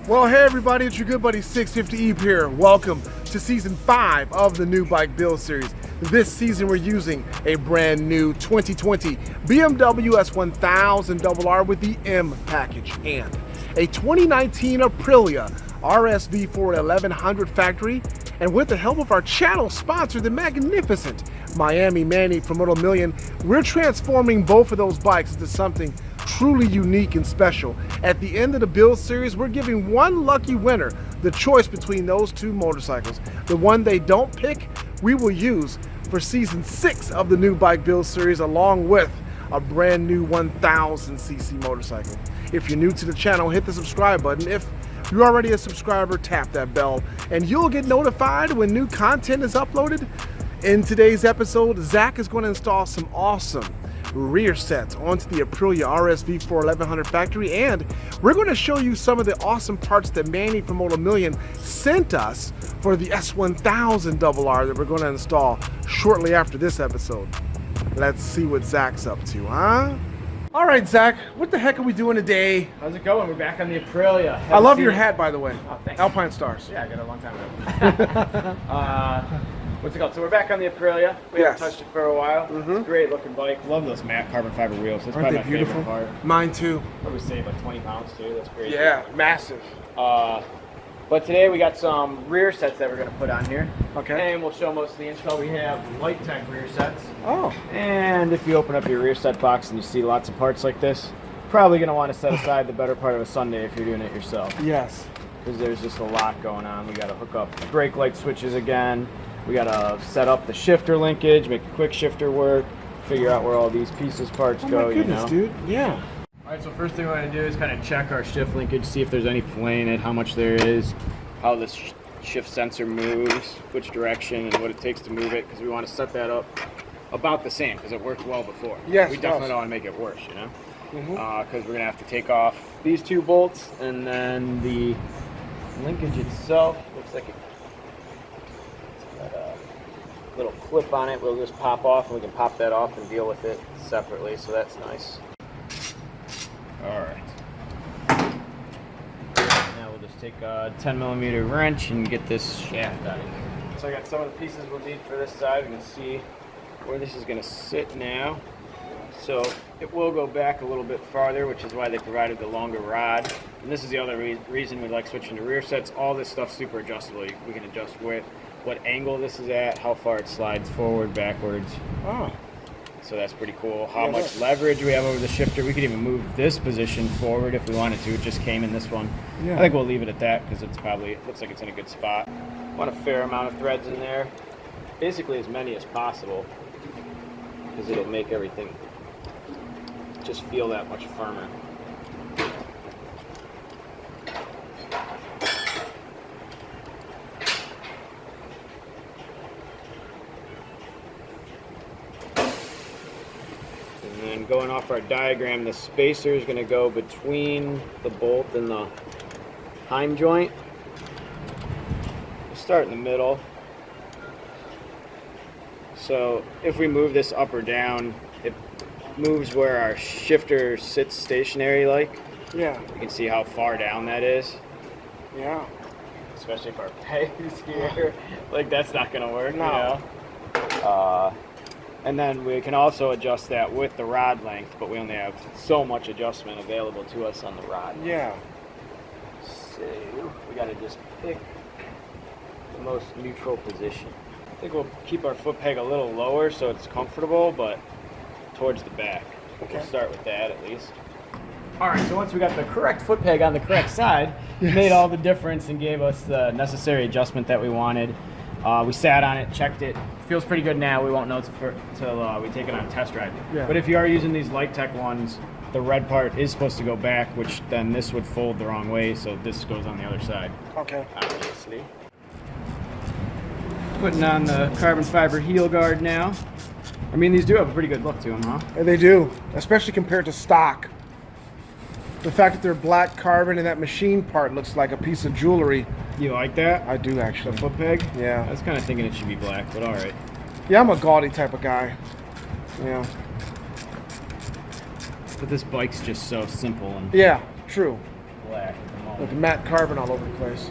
Well, hey everybody, it's your good buddy 650 Eve here. Welcome to season 5 of the new bike build series. This season we're using a brand new 2020 BMW S1000RR with the M package and a 2019 Aprilia RSV4 1100 factory, and with the help of our channel sponsor, the magnificent Miami Manny from Moto Million, we're transforming both of those bikes into something truly unique and special. At the end of the build series, we're giving one lucky winner the choice between those two motorcycles. The one they don't pick, we will use for season 6 of the new bike build series, along with a brand new 1000cc motorcycle. If you're new to the channel, hit the subscribe button. If you're already a subscriber, tap that bell and you'll get notified when new content is uploaded. In today's episode, Zack is going to install some awesome rear sets onto the Aprilia RSV4 1100 factory, and we're going to show you some of the awesome parts that Manny from Moto Million sent us for the S1000RR that we're going to install shortly after this episode. Let's see what Zack's up to, huh? All right, Zack, what the heck are we doing today? How's it going? We're back on the Aprilia. I love your hat, by the way. Oh, thanks. Alpine Stars. Yeah, I got it a long time ago. What's it called? So we're back on the Aprilia. We haven't touched it for a while. It's a great looking bike. Love those matte carbon fiber wheels. That's Aren't probably they my beautiful? favorite part. Mine too. Probably save like 20 pounds too. That's great. Yeah, massive. But today we got some rear sets that we're going to put on here. Okay. And we'll show most of the install. We have LighTech Rearsets. Oh. And if you open up your rear set box and you see lots of parts like this, probably going to want to set aside the better part of a Sunday if you're doing it yourself. Yes. Because there's just a lot going on. We got to hook up brake light switches again. We got to set up the shifter linkage, make the quick shifter work, figure out where all these pieces, parts go, my goodness, you know. dude. Yeah. All right, so first thing we want to do is kind of check our shift linkage, see if there's any play in it, how much there is, how this shift sensor moves, which direction, and what it takes to move it, because we want to set that up about the same, because it worked well before. Yes, we definitely don't want to make it worse, you know? Because we're going to have to take off these two bolts, and then the linkage itself looks like it's got a little clip on it. We'll just pop off, and we can pop that off and deal with it separately, so that's nice. All right. Now we'll just take a 10mm wrench and get this shaft out of here. So I got some of the pieces we'll need for this side. We can see where this is going to sit now. So it will go back a little bit farther, which is why they provided the longer rod. And this is the other reason we like switching to rear sets. All this stuff's super adjustable. We can adjust what angle this is at, how far it slides forward, backwards. Oh. So that's pretty cool. How much leverage we have over the shifter. We could even move this position forward if we wanted to. It just came in this one. Yeah. I think we'll leave it at that because it's probably, looks like it's in a good spot. Want a fair amount of threads in there. Basically as many as possible, because it'll make everything just feel that much firmer. And going off our diagram, the spacer is going to go between the bolt and the heim joint. We'll start in the middle. So if we move this up or down, it moves where our shifter sits stationary like. Yeah. You can see how far down that is. Yeah. Especially if our peg is here. Like that's not going to work, no. You know? And then we can also adjust that with the rod length, but we only have so much adjustment available to us on the rod. Yeah. So we got to just pick the most neutral position. I think we'll keep our foot peg a little lower so it's comfortable, but towards the back. Okay. We'll start with that at least. All right, so once we got the correct foot peg on the correct side, it made all the difference and gave us the necessary adjustment that we wanted. We sat on it, checked it. Feels pretty good now. We won't know until we take it on a test ride. Yeah. But if you are using these LighTech ones, the red part is supposed to go back, which then this would fold the wrong way, so this goes on the other side. Okay. Obviously. Putting on the carbon fiber heel guard now. I mean, these do have a pretty good look to them, huh? And they do, especially compared to stock. The fact that they're black carbon and that machine part looks like a piece of jewelry. You like that? I do, The actually. foot peg? Yeah. I was kind of thinking it should be black, but all right. Yeah, I'm a gaudy type of guy. Yeah. But this bike's just so simple and Yeah, true. black at the moment. With the matte carbon all over the place.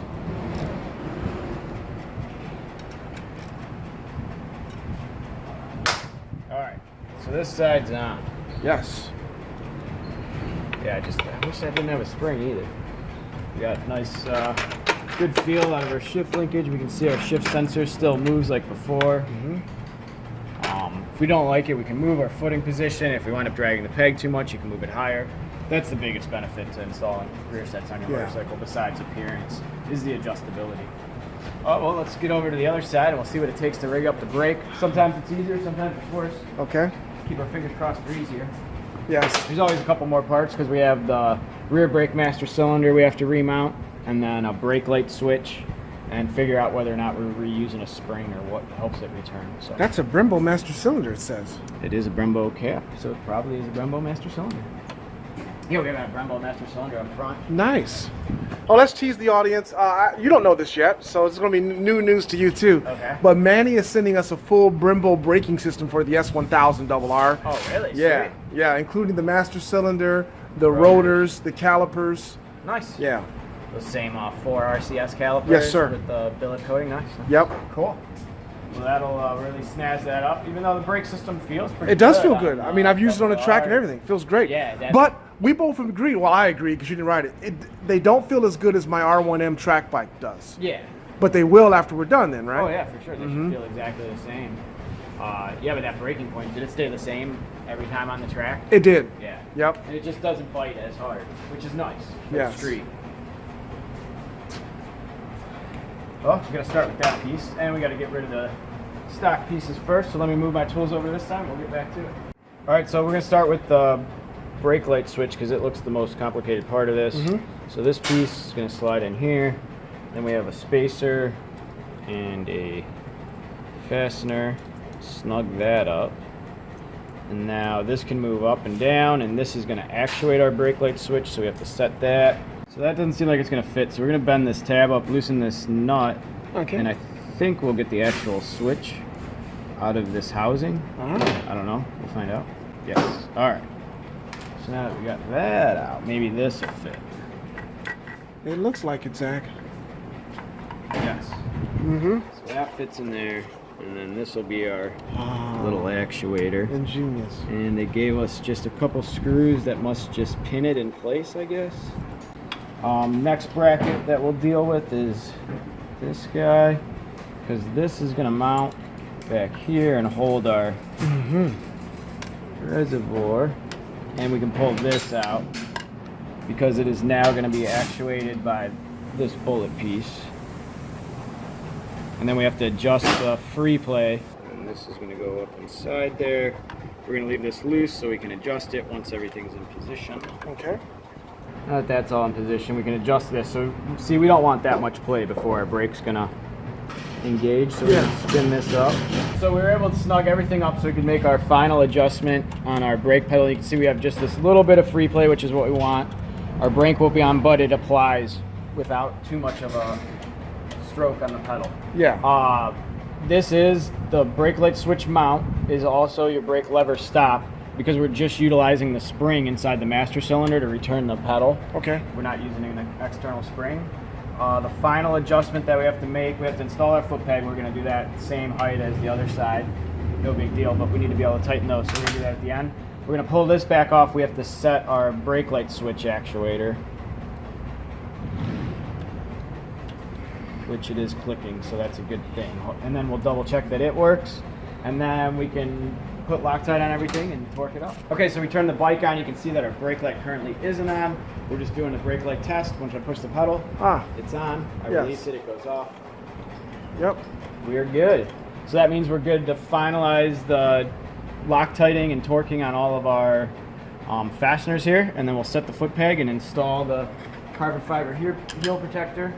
Alright, so this side's on. Yes. Yeah, I wish I didn't have a spring either. We got nice, good feel out of our shift linkage. We can see our shift sensor still moves like before. If we don't like it, we can move our footing position. If we wind up dragging the peg too much, you can move it higher. That's the biggest benefit to installing rear sets on your motorcycle, besides appearance, is the adjustability. Oh, well, let's get over to the other side and we'll see what it takes to rig up the brake. Sometimes it's easier, sometimes it's worse. Okay. Keep our fingers crossed for easier. Yes. There's always a couple more parts because we have the rear brake master cylinder we have to remount, and then a brake light switch, and figure out whether or not we're reusing a spring or what helps it return. So That's a Brembo master cylinder, it says. it is a Brembo cap, so it probably is a Brembo master cylinder. Yeah, we have a Brembo master cylinder up front. Nice. Oh, let's tease the audience. You don't know this yet, so it's going to be new news to you too. Okay. But Manny is sending us a full Brembo braking system for the S1000RR. Oh, really? Yeah, Sweet. yeah, including the master cylinder, the rotors, the calipers. Nice. Yeah. Those same 4 RCS calipers. Yes, sir. With the billet coating. Nice. Yep. Cool. Well, that'll really snazz that up, even though the brake system feels pretty good. It does feel on, good. I mean, I've used it on the track and RR. everything. It feels great. Yeah, But we both agree. Well, I agree because you didn't ride it. They don't feel as good as my R1M track bike does. Yeah. But they will after we're done then, right? Oh, yeah, for sure. They should feel exactly the same. Yeah, but that braking point, did it stay the same every time on the track? It did. Yeah. Yep. And it just doesn't bite as hard, which is nice for Yes. the street. Well, we're going to start with that piece, and we got to get rid of the stock pieces first, so let me move my tools over this time, we'll get back to it. Alright, so we're going to start with the brake light switch because it looks the most complicated part of this. So this piece is going to slide in here, then we have a spacer and a fastener, snug that up, and now this can move up and down, and this is going to actuate our brake light switch, so we have to set that. So that doesn't seem like it's going to fit, so we're going to bend this tab up, loosen this nut, and I think we'll get the actual switch out of this housing. I don't know. We'll find out. Yes. All right. So now that we got that out, maybe this will fit. It looks like it, Zach. Yes. So that fits in there, and then this will be our little actuator. Ingenious. And they gave us just a couple screws that must just pin it in place, I guess. Next bracket that we'll deal with is this guy, because this is going to mount back here and hold our reservoir, and we can pull this out because it is now going to be actuated by this bullet piece, and then we have to adjust the free play, and this is going to go up inside there. We're going to leave this loose so we can adjust it once everything's in position. Okay. Now that that's all in position, we can adjust this. So see, we don't want that much play before our brake's gonna engage, so we're gonna spin this up. So we were able to snug everything up so we could make our final adjustment on our brake pedal. You can see we have just this little bit of free play, which is what we want. Our brake will be on, but it applies without too much of a stroke on the pedal. Yeah. This is the brake light switch mount, is also your brake lever stop, because we're just utilizing the spring inside the master cylinder to return the pedal. Okay. We're not using an external spring. The final adjustment that we have to make, we have to install our foot peg. We're going to do that same height as the other side. No big deal, but we need to be able to tighten those, so we're going to do that at the end. We're going to pull this back off. We have to set our brake light switch actuator, which it is clicking, so that's a good thing. And then we'll double check that it works, and then we can put Loctite on everything and torque it up. Okay, so we turn the bike on. You can see that our brake light currently isn't on. We're just doing a brake light test. Once I push the pedal, it's on. I release it, it goes off. Yep. We're good. So that means we're good to finalize the Loctiting and torquing on all of our fasteners here, and then we'll set the foot peg and install the carbon fiber heel protector.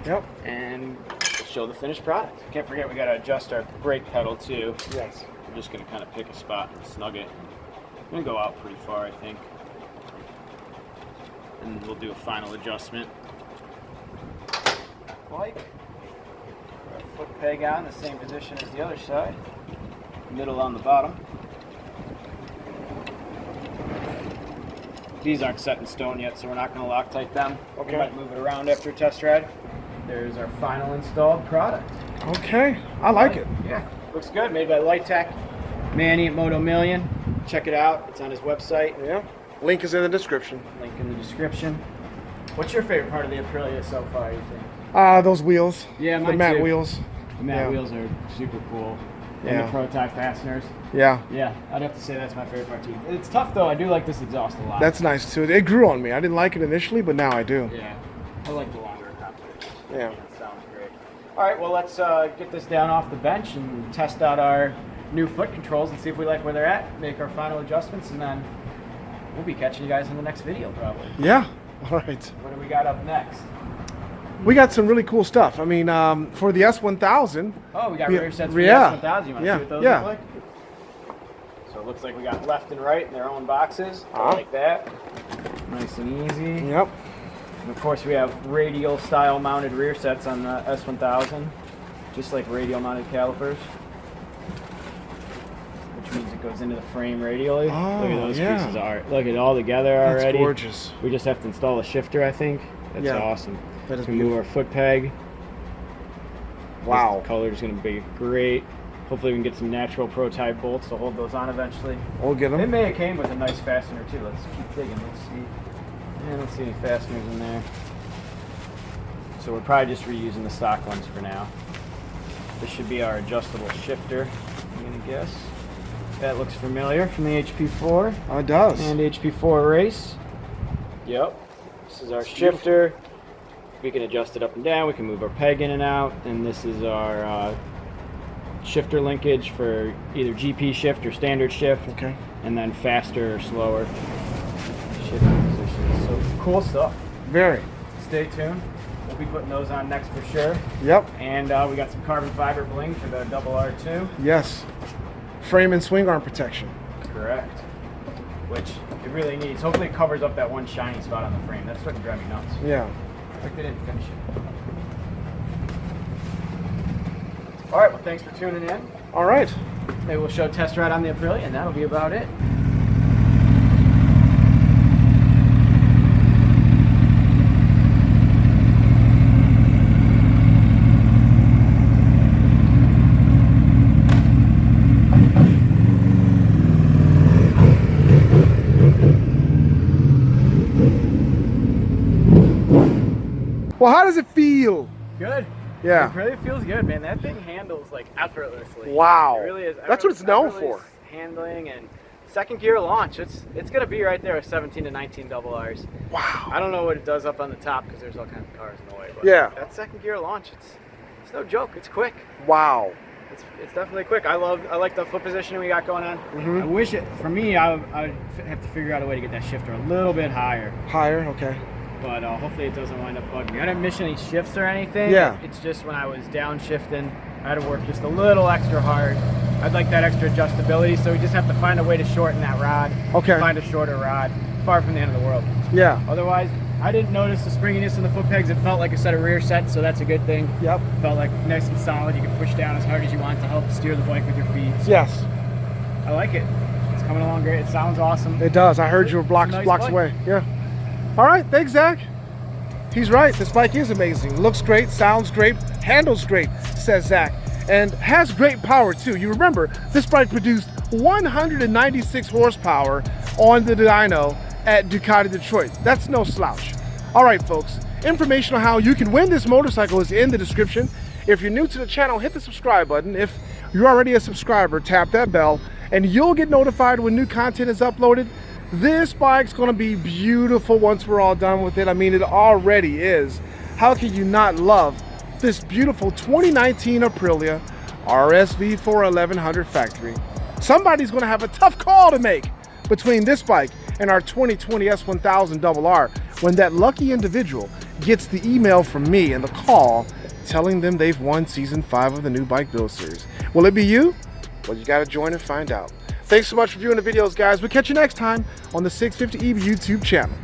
Yep. And show the finished product. Can't forget we got to adjust our brake pedal too. Yes. We're just going to kind of pick a spot and snug it. I'm going to go out pretty far, I think. And we'll do a final adjustment. Like, put our foot peg on the same position as the other side. Middle on the bottom. These aren't set in stone yet, so we're not going to Loctite them. Okay. We might move it around after a test ride. There's our final installed product. Okay, I like it. Yeah, looks good. Made by LighTech. Manny at Moto Million. Check it out. It's on his website. Yeah. Link is in the description. Link in the description. What's your favorite part of the Aprilia so far, you think? Those wheels. Yeah, the mine matte too. wheels. The matte wheels are super cool. And Yeah. the prototype fasteners. Yeah. Yeah, I'd have to say that's my favorite part too. It's tough though. I do like this exhaust a lot. That's nice too. It grew on me. I didn't like it initially, but now I do. Yeah, I like the longer accomplishments. Yeah. That sounds great. All right, well let's get this down off the bench and test out our new foot controls and see if we like where they're at. Make our final adjustments, and then we'll be catching you guys in the next video probably. Yeah. All right. What do we got up next? We got some really cool stuff. I mean, for the S1000. Oh, we got rear sets for yeah. the S1000. You want to see what those look like? So it looks like we got left and right in their own boxes, like that. Nice and easy. Yep. And of course, we have radial style mounted rear sets on the S1000, just like radial mounted calipers, which means it goes into the frame radially. Oh, look at those yeah. pieces are. Look at all together That's already. gorgeous. We just have to install a shifter, I think. That's Yeah. awesome. That is we can move our foot peg. Wow. This color is going to be great. Hopefully we can get some natural prototype bolts to hold those on eventually. We'll get It them. may have came with a nice fastener too. Let's keep digging. Let's see. Yeah, I don't see any fasteners in there. So we're probably just reusing the stock ones for now. This should be our adjustable shifter, I'm going to guess. That looks familiar from the HP4 Oh, it does. and HP4 race. Yep. This is our shifter. We can adjust it up and down. We can move our peg in and out. And this is our shifter linkage for either GP shift or standard shift. Okay. And then faster or slower shifting positions. So cool stuff. Very. Stay tuned. We'll be putting those on next for sure. Yep. And we got some carbon fiber bling for the R2. Yes. Frame and swing arm protection. Correct. Which it really needs. Hopefully it covers up that one shiny spot on the frame. That's starting to drive me nuts. Yeah. Like they didn't finish it. All right, well, thanks for tuning in. All right. Maybe we'll show a test ride on the Aprilia, and that'll be about it. Well, how does it feel? Good. Yeah. It really feels good, man. That thing handles like effortlessly. Wow. It really is. That's what it's known effortless for. Handling and second gear launch. It's gonna be right there with 17 to 19 double Rs. Wow. I don't know what it does up on the top because there's all kinds of cars in the way. But Yeah. that second gear launch, it's no joke. It's quick. Wow. It's definitely quick. I like the foot positioning we got going on. Mhm. I wish it for me. I would have to figure out a way to get that shifter a little bit higher. Higher. Okay. But hopefully it doesn't wind up bugging me. I didn't miss any shifts or anything. Yeah. It's just when I was downshifting, I had to work just a little extra hard. I'd like that extra adjustability, so we just have to find a way to shorten that rod. Okay. Find a shorter rod. Far from the end of the world. Yeah. Otherwise, I didn't notice the springiness in the foot pegs. It felt like a set of rear sets, so that's a good thing. Yep. Felt like nice and solid. You can push down as hard as you want to help steer the bike with your feet. Yes. I like it. It's coming along great. It sounds awesome. It does. I heard you were blocks Nice blocks bike. away. Yeah. All right. Thanks, Zach. He's right. This bike is amazing. Looks great, sounds great, handles great, says Zach, and has great power too. You remember, this bike produced 196 horsepower on the dyno at Ducati Detroit. That's no slouch. All right, folks. Information on how you can win this motorcycle is in the description. If you're new to the channel, hit the subscribe button. If you're already a subscriber, tap that bell, and you'll get notified when new content is uploaded. This bike's gonna be beautiful once we're all done with it. I mean, it already is. How can you not love this beautiful 2019 Aprilia RSV4 1100 factory? Somebody's gonna have a tough call to make between this bike and our 2020 S1000 RR when that lucky individual gets the email from me and the call telling them they've won season 5 of the new bike build series. Will it be you? Well, you gotta join and find out. Thanks so much for viewing the videos, guys. We'll catch you next time on the 650 EB YouTube channel.